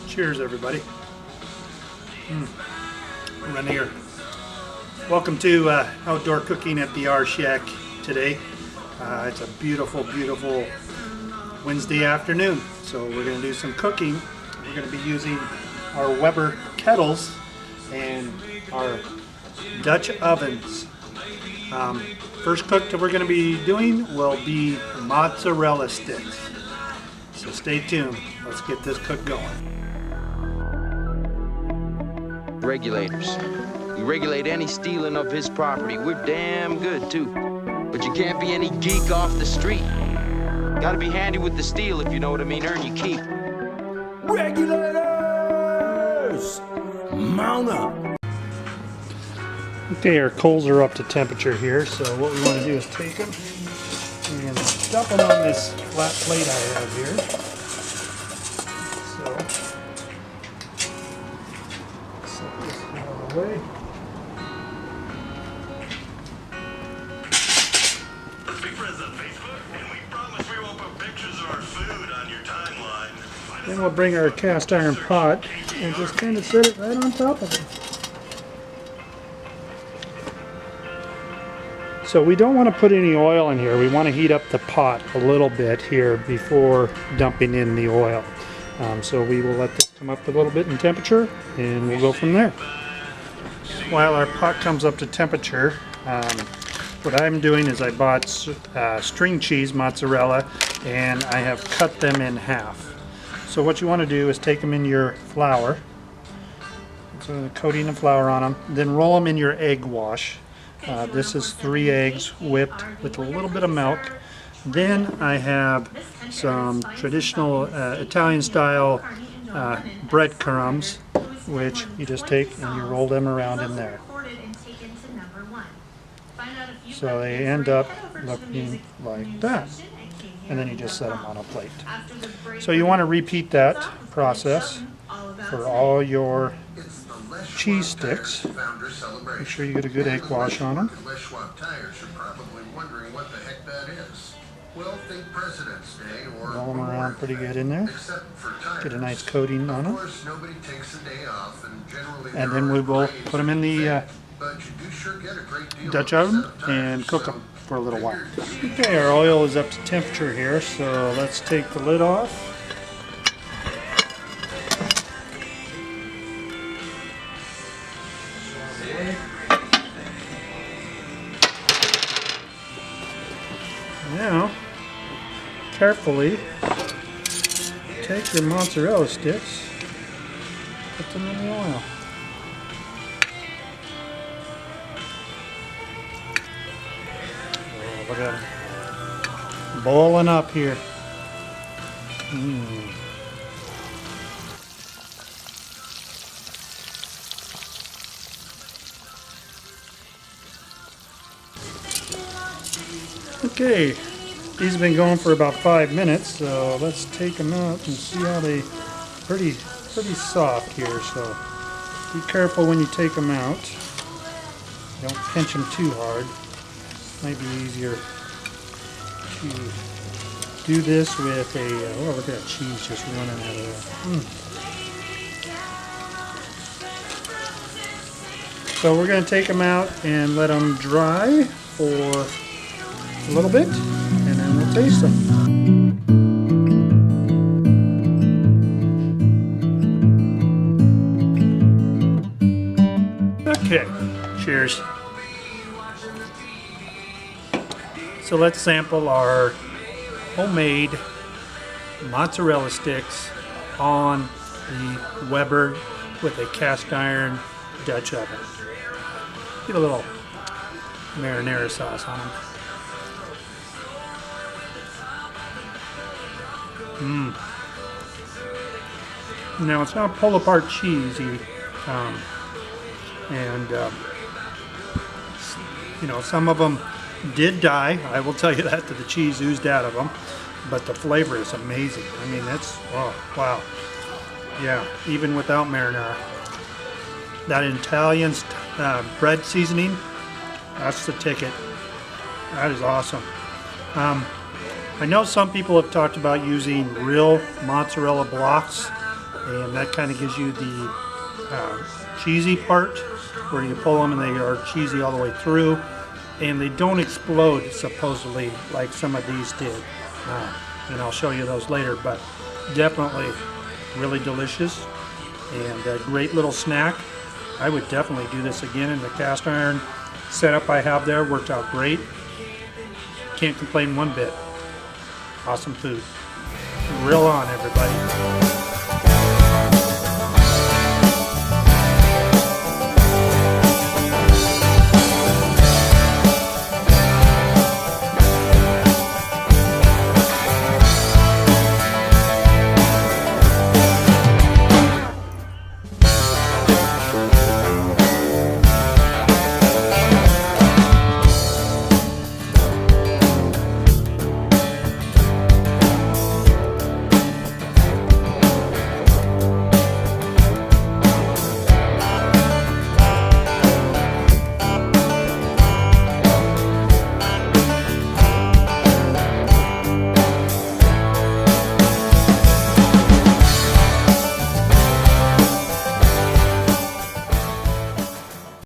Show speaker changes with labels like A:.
A: Cheers, everybody. We're in here. Welcome to outdoor cooking at the Rshack today. It's a beautiful, beautiful Wednesday afternoon. So we're going to do some cooking. We're going to be using our Weber kettles and our Dutch ovens. First cook that we're going to be doing will be mozzarella sticks. So stay tuned. Let's get this cook going.
B: Regulators. You regulate any stealing of his property. We're damn good too. But you can't be any geek off the street. Gotta be handy with the steel, if you know what I mean. Earn your keep.
C: Regulators! Mount up!
A: Okay, our coals are up to temperature here, so what we want to do is take them and dump them on this flat plate I have here. So, set this out of the way.
D: Big friends on Facebook, and we promise we won't put pictures of our food on your timeline.
A: Then we'll bring our cast iron pot and just kind of set it right on top of it. So we don't want to put any oil in here. We want to heat up the pot a little bit here before dumping in the oil. So we will let this come up a little bit in temperature and we'll go from there. While our pot comes up to temperature, what I'm doing is I bought string cheese, mozzarella, and I have cut them in half. So what you want to do is take them in your flour, so the coating of flour on them, then roll them in your egg wash. This is 3 eggs whipped with a little bit of milk. Then I have some traditional Italian style breadcrumbs, which you just take and you roll them around in there. So they end up looking like that. And then you just set them on a plate. So you want to repeat that process for all your cheese sticks. Make sure you get a good egg wash on them. Roll them around pretty good in there. Get a nice coating on them. And then we will put them in the Dutch oven and cook them for a little while. Okay, our oil is up to temperature here, so let's take the lid off. Now, carefully take your mozzarella sticks, put them in the oil. Oh, look at them boiling up here. Okay, these have been going for about 5 minutes, so let's take them out and see how they pretty soft here. So be careful when you take them out. Don't pinch them too hard. Might be easier to do this with a oh, look at that cheese just running out of there. So we're going to take them out and let them dry for a little bit, and then we'll taste them. Okay, cheers. So let's sample our homemade mozzarella sticks on the Weber with a cast iron Dutch oven. Get a little marinara sauce on them. Now it's not pull apart cheesy, and you know, some of them did die. I will tell you that the cheese oozed out of them, but the flavor is amazing. I mean, that's oh wow, yeah. Even without marinara, that Italian bread seasoning, that's the ticket. That is awesome. I know some people have talked about using real mozzarella blocks, and that kind of gives you the cheesy part where you pull them and they are cheesy all the way through, and they don't explode supposedly like some of these did. And I'll show you those later, but definitely really delicious and a great little snack. I would definitely do this again, in the cast iron setup I have there worked out great. Can't complain one bit. Awesome food. Grill on, everybody.